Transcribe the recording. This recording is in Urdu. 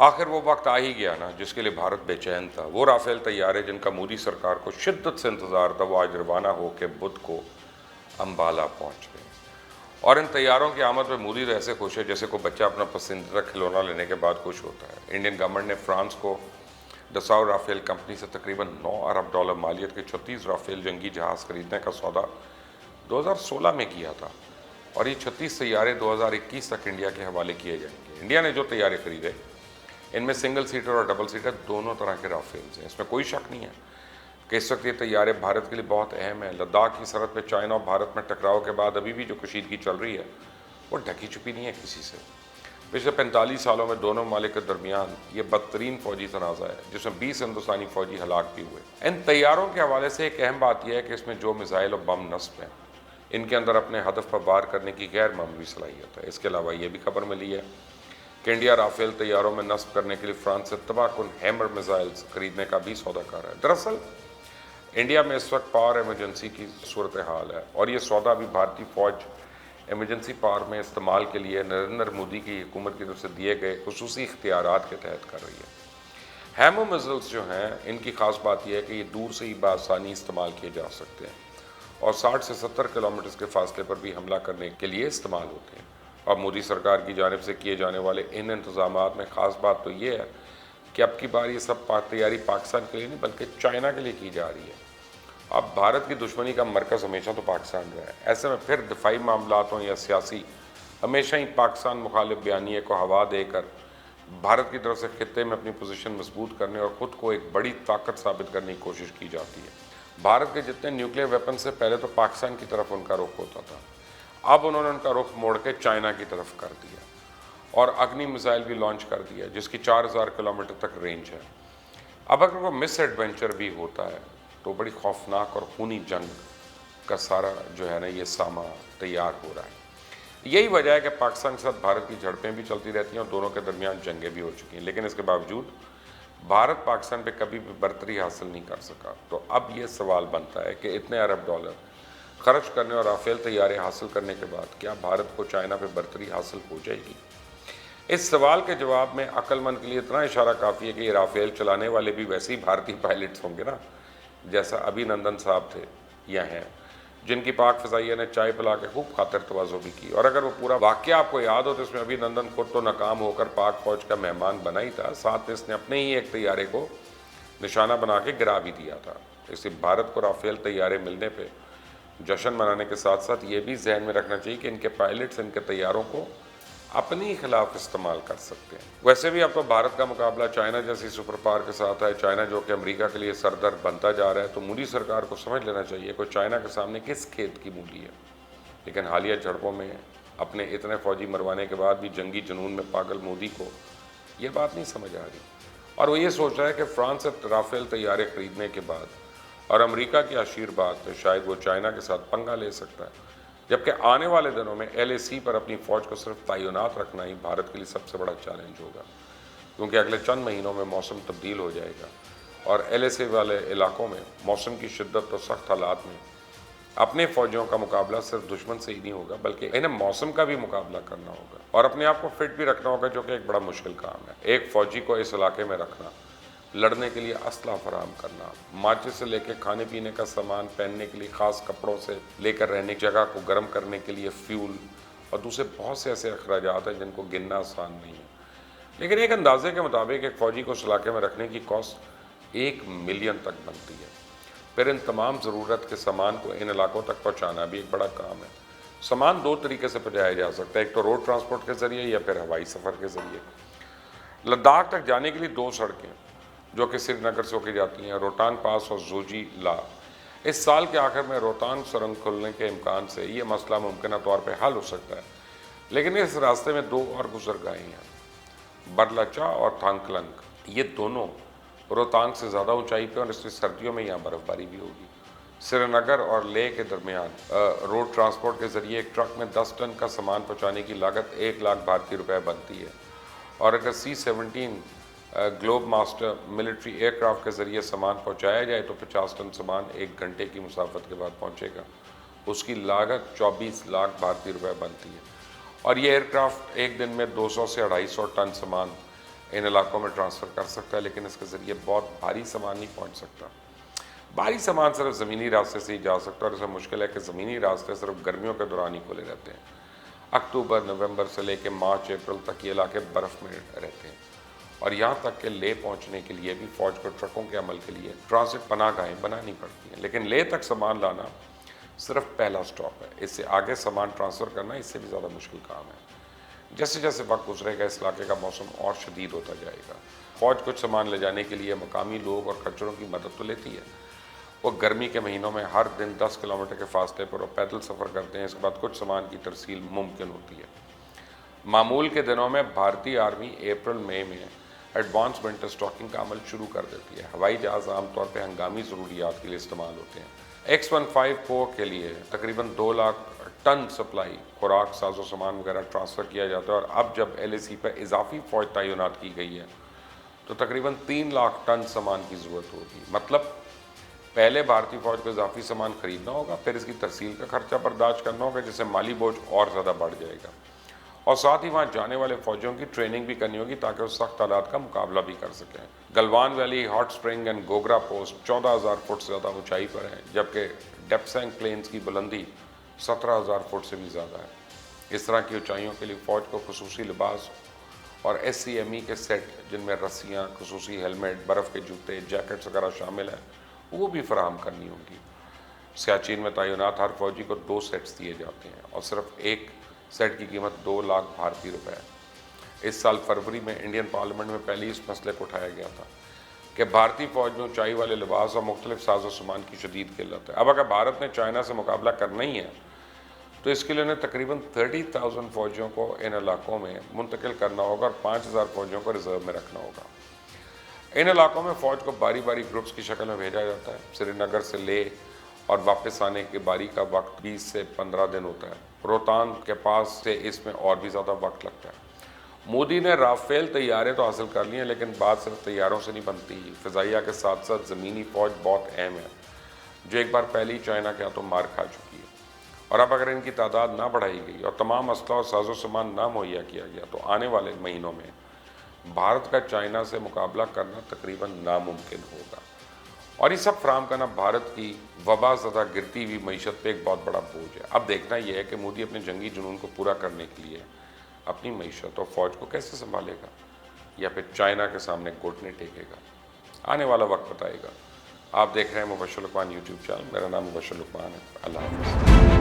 آخر وہ وقت آ ہی گیا نا جس کے لیے بھارت بے چین تھا۔ وہ رافیل طیارے جن کا مودی سرکار کو شدت سے انتظار تھا، وہ آج روانہ ہو کے بدھ کو امبالہ پہنچ گئے۔ اور ان طیاروں کی آمد پہ مودی تو ایسے خوش ہے جیسے کوئی بچہ اپنا پسندیدہ کھلونا لینے کے بعد خوش ہوتا ہے۔ انڈین گورنمنٹ نے فرانس کو دساؤ رافیل کمپنی سے تقریباً $9 ارب مالیت کے 36 رافیل جنگی جہاز خریدنے کا سودا 2016 میں کیا تھا، اور یہ 36 طیارے 2021 تک انڈیا کے حوالے کیے جائیں گے۔ انڈیا نے جو طیارے خریدے ان میں سنگل سیٹر اور ڈبل سیٹر دونوں طرح کے رافیلز ہیں۔ اس میں کوئی شک نہیں ہے کہ اس وقت یہ طیارے بھارت کے لیے بہت اہم ہیں۔ لداخ کی سرحد پہ چائنا اور بھارت میں ٹکراؤ کے بعد ابھی بھی جو کشیدگی چل رہی ہے وہ ڈھکی چھپی نہیں ہے کسی سے۔ پچھلے 45 سالوں میں دونوں ممالک کے درمیان یہ بدترین فوجی تنازع ہے، جس میں 20 ہندوستانی فوجی ہلاک بھی ہوئے۔ ان طیاروں کے حوالے سے ایک اہم بات یہ ہے کہ اس میں جو میزائل اور بم نصب ہیں ان کے اندر اپنے ہدف پر وار کرنے کی غیر معمولی صلاحیت ہے۔ اس کے علاوہ یہ بھی خبر ملی ہے کہ انڈیا رافیل طیاروں میں نصب کرنے کے لیے فرانس سے تباہ کن ہیمر میزائلز خریدنے کا بھی سودا کر رہا ہے۔ دراصل انڈیا میں اس وقت پاور ایمرجنسی کی صورتحال ہے، اور یہ سودا بھی بھارتی فوج ایمرجنسی پاور میں استعمال کے لیے نریندر مودی کی حکومت کی طرف سے دیے گئے خصوصی اختیارات کے تحت کر رہی ہے۔ ہیمر میزائلز جو ہیں ان کی خاص بات یہ ہے کہ یہ دور سے ہی بآسانی استعمال کیے جا سکتے ہیں اور 60 سے 70 کلومیٹر کے فاصلے پر بھی حملہ کرنے کے لیے استعمال ہوتے ہیں۔ اور مودی سرکار کی جانب سے کیے جانے والے ان انتظامات میں خاص بات تو یہ ہے کہ اب کی بار یہ سب تیاری پاکستان کے لیے نہیں بلکہ چائنا کے لیے کی جا رہی ہے۔ اب بھارت کی دشمنی کا مرکز ہمیشہ تو پاکستان رہا ہے، ایسے میں پھر دفاعی معاملات ہوں یا سیاسی، ہمیشہ ہی پاکستان مخالف بیانیے کو ہوا دے کر بھارت کی طرف سے خطے میں اپنی پوزیشن مضبوط کرنے اور خود کو ایک بڑی طاقت ثابت کرنے کی کوشش کی جاتی ہے۔ بھارت کے جتنے نیوکلیئر ویپن سے پہلے تو پاکستان کی طرف ان کا رخ ہوتا تھا، اب انہوں نے ان کا رخ موڑ کے چائنا کی طرف کر دیا اور اگنی میزائل بھی لانچ کر دیا جس کی 4000 کلومیٹر تک رینج ہے۔ اب اگر کوئی مس ایڈوینچر بھی ہوتا ہے تو بڑی خوفناک اور خونی جنگ کا سارا جو ہے نا یہ سامہ تیار ہو رہا ہے۔ یہی وجہ ہے کہ پاکستان کے ساتھ بھارت کی جھڑپیں بھی چلتی رہتی ہیں اور دونوں کے درمیان جنگیں بھی ہو چکی ہیں، لیکن اس کے باوجود بھارت پاکستان پہ کبھی بھی برتری حاصل نہیں کر سکا۔ تو اب یہ سوال بنتا ہے کہ اتنے ارب ڈالر خرچ کرنے اور رافیل طیارے حاصل کرنے کے بعد کیا بھارت کو چائنا پہ برتری حاصل ہو جائے گی؟ اس سوال کے جواب میں عقل مند کے لیے اتنا اشارہ کافی ہے کہ یہ رافیل چلانے والے بھی ویسے ہی بھارتی پائلٹس ہوں گے نا، جیسا ابھی نندن صاحب تھے یا ہیں، جن کی پاک فضائیہ نے چائے پلا کے خوب خاطر تواضع بھی کی۔ اور اگر وہ پورا واقعہ آپ کو یاد ہو تو اس میں ابھی نندن خود تو ناکام ہو کر پاک فوج کا مہمان بنا ہی تھا، ساتھ میں اس نے اپنے ہی ایک طیارے کو نشانہ بنا کے گرا بھی دیا تھا۔ اس لیے بھارت کو رافیل طیارے ملنے پہ جشن منانے کے ساتھ ساتھ یہ بھی ذہن میں رکھنا چاہیے کہ ان کے پائلٹس ان کے طیاروں کو اپنی خلاف استعمال کر سکتے ہیں۔ ویسے بھی اب تو بھارت کا مقابلہ چائنا جیسی سپر پاور کے ساتھ ہے، چائنا جو کہ امریکہ کے لیے سردر بنتا جا رہا ہے، تو مودی سرکار کو سمجھ لینا چاہیے کہ چائنا کے سامنے کس کھیت کی مولی ہے۔ لیکن حالیہ جھڑپوں میں اپنے اتنے فوجی مروانے کے بعد بھی جنگی جنون میں پاگل مودی کو یہ بات نہیں سمجھ آ رہی، اور وہ یہ سوچ رہا ہے کہ فرانس سے رافیل طیارے خریدنے کے بعد اور امریکہ کی آشیرواد سے شاید وہ چائنا کے ساتھ پنگا لے سکتا ہے، جبکہ آنے والے دنوں میں LAC پر اپنی فوج کو صرف تعینات رکھنا ہی بھارت کے لیے سب سے بڑا چیلنج ہوگا، کیونکہ اگلے چند مہینوں میں موسم تبدیل ہو جائے گا اور LAC والے علاقوں میں موسم کی شدت اور سخت حالات میں اپنے فوجیوں کا مقابلہ صرف دشمن سے ہی نہیں ہوگا بلکہ انہیں موسم کا بھی مقابلہ کرنا ہوگا اور اپنے آپ کو فٹ بھی رکھنا ہوگا، جو کہ ایک بڑا مشکل کام ہے۔ ایک فوجی کو اس علاقے میں رکھنا، لڑنے کے لیے اسلحہ فراہم کرنا، ماچس سے لے کے کھانے پینے کا سامان، پہننے کے لیے خاص کپڑوں سے لے کر رہنے کی جگہ کو گرم کرنے کے لیے فیول اور دوسرے بہت سے ایسے اخراجات ہیں جن کو گننا آسان نہیں ہے۔ لیکن ایک اندازے کے مطابق ایک فوجی کو اس علاقے میں رکھنے کی کاسٹ 1 ملین تک بنتی ہے۔ پھر ان تمام ضرورت کے سامان کو ان علاقوں تک پہنچانا بھی ایک بڑا کام ہے۔ سامان 2 طریقے سے پہنچایا جا سکتا ہے، ایک تو روڈ ٹرانسپورٹ کے ذریعے یا پھر ہوائی سفر کے ذریعے۔ لداخ تک جانے کے لیے 2 سڑکیں جو کہ سری نگر سے ہو کے جاتی ہیں، روہتانگ پاس اور زوجی لا۔ اس سال کے آخر میں روہتانگ سرنگ کھلنے کے امکان سے یہ مسئلہ ممکنہ طور پہ حل ہو سکتا ہے، لیکن اس راستے میں 2 اور گزرگاہیں ہیں، برلچا اور تھانگکلنگ۔ یہ دونوں روہتانگ سے زیادہ اونچائی پہ اور اس لیے سردیوں میں یہاں برف باری بھی ہوگی۔ سری نگر اور لیہ کے درمیان روڈ ٹرانسپورٹ کے ذریعے ایک ٹرک میں 10 ٹن کا سامان پہنچانے کی لاگت 1 لاکھ بھارتی روپے بنتی ہے، اور اگر C-17 Globemaster military aircraft کے ذریعے سامان پہنچایا جائے تو 50 ٹن سامان 1 گھنٹے کی مسافت کے بعد پہنچے گا۔ اس کی لاگت 24 لاکھ بھارتی روپے بنتی ہے، اور یہ ایئر کرافٹ ایک دن میں 200 سے 250 ٹن سامان ان علاقوں میں ٹرانسفر کر سکتا ہے، لیکن اس کے ذریعے بہت بھاری سامان نہیں پہنچ سکتا۔ بھاری سامان صرف زمینی راستے سے ہی جا سکتا ہے، اور اس میں مشکل ہے کہ زمینی راستے صرف گرمیوں کے دوران ہی کھلے رہتے ہیں۔ اکتوبر نومبر سے لے کے مارچ اپریل تک یہ علاقے برف میں رہتے ہیں، اور یہاں تک کہ لے پہنچنے کے لیے بھی فوج کو ٹرکوں کے عمل کے لیے ٹرانزٹ پناہ گاہیں بنانی پڑتی ہیں، لیکن لے تک سامان لانا صرف پہلا سٹاپ ہے۔ اس سے آگے سامان ٹرانسفر کرنا اس سے بھی زیادہ مشکل کام ہے۔ جیسے جیسے وقت گزرے گا اس علاقے کا موسم اور شدید ہوتا جائے گا۔ فوج کچھ سامان لے جانے کے لیے مقامی لوگ اور کچروں کی مدد تو لیتی ہے۔ وہ گرمی کے مہینوں میں ہر دن 10 کلومیٹر کے فاصلے پر وہ پیدل سفر کرتے ہیں، اس کے بعد کچھ سامان کی ترسیل ممکن ہوتی ہے۔ معمول کے دنوں میں بھارتی آرمی اپریل مئی میں ایڈوانس ونٹر سٹاکنگ کا عمل شروع کر دیتی ہے۔ ہوائی جہاز عام طور پہ ہنگامی ضروریات کے لیے استعمال ہوتے ہیں۔ X-15 کو کے لیے تقریباً 2 لاکھ ٹن سپلائی، خوراک، ساز و سامان وغیرہ ٹرانسفر کیا جاتا ہے، اور اب جب LAC پر اضافی فوج تعینات کی گئی ہے تو تقریباً 3 لاکھ ٹن سامان کی ضرورت ہوگی۔ مطلب پہلے بھارتی فوج کو اضافی سامان خریدنا ہوگا، پھر اس کی ترسیل کا خرچہ برداشت کرنا ہوگا، جس سے مالی بوجھ اور زیادہ بڑھ جائے گا، اور ساتھ ہی وہاں جانے والے فوجیوں کی ٹریننگ بھی کرنی ہوگی تاکہ وہ سخت حالات کا مقابلہ بھی کر سکیں۔ Galwan valley, hot spring and Gogra post 14,000 foot سے زیادہ اونچائی پر ہے، جبکہ ڈیپسینگ پلینز کی بلندی 17,000 فٹ سے بھی زیادہ ہے۔ اس طرح کی اونچائیوں کے لیے فوج کو خصوصی لباس اور SCME کے سیٹ، جن میں رسیاں، خصوصی ہیلمٹ، برف کے جوتے، جیکٹس وغیرہ شامل ہیں، وہ بھی فراہم کرنی ہوں گی۔ سیاچین میں تعینات ہر فوجی کو 2 سیٹس دیے جاتے ہیں، اور صرف ایک سیٹ کی قیمت 2 لاکھ بھارتی روپے ہے۔ اس سال فروری میں انڈین پارلیمنٹ میں پہلے اس مسئلے کو اٹھایا گیا تھا کہ بھارتی فوج میں اونچائی والے لباس اور مختلف ساز و سامان کی شدید قلت ہے۔ اب اگر بھارت نے چائنا سے مقابلہ کرنا ہی ہے تو اس کے لیے انہیں تقریباً 30,000 فوجیوں کو ان علاقوں میں منتقل کرنا ہوگا، اور 5,000 فوجیوں کو ریزرو میں رکھنا ہوگا۔ ان علاقوں میں فوج کو باری باری گروپس کی شکل میں بھیجا جاتا ہے۔ سری نگر سے لے اور واپس آنے کے باری کا وقت 20 سے 15 دن ہوتا ہے۔ روہتانگ کے پاس سے اس میں اور بھی زیادہ وقت لگتا ہے۔ مودی نے رافیل طیارے تو حاصل کر لی ہیں، لیکن بات صرف طیاروں سے نہیں بنتی۔ فضائیہ کے ساتھ ساتھ زمینی فوج بہت اہم ہے، جو ایک بار پہلے ہی چائنا کے ہاتھوں مار کھا چکی ہے، اور اب اگر ان کی تعداد نہ بڑھائی گئی اور تمام اسلحہ اور ساز و سامان نہ مہیا کیا گیا تو آنے والے مہینوں میں بھارت کا چائنا سے مقابلہ کرنا تقریباً ناممکن ہوگا، اور یہ سب فراہم کرنا بھارت کی وبا زدہ گرتی ہوئی معیشت پہ ایک بہت بڑا بوجھ ہے۔ اب دیکھنا یہ ہے کہ مودی اپنے جنگی جنون کو پورا کرنے کے لیے اپنی معیشت اور فوج کو کیسے سنبھالے گا، یا پھر چائنا کے سامنے گھٹنے ٹیکے گا۔ آنے والا وقت بتائے گا۔ آپ دیکھ رہے ہیں مبشر لقمان یوٹیوب چینل۔ میرا نام مبشر لقمان ہے۔ اللہ حافظ۔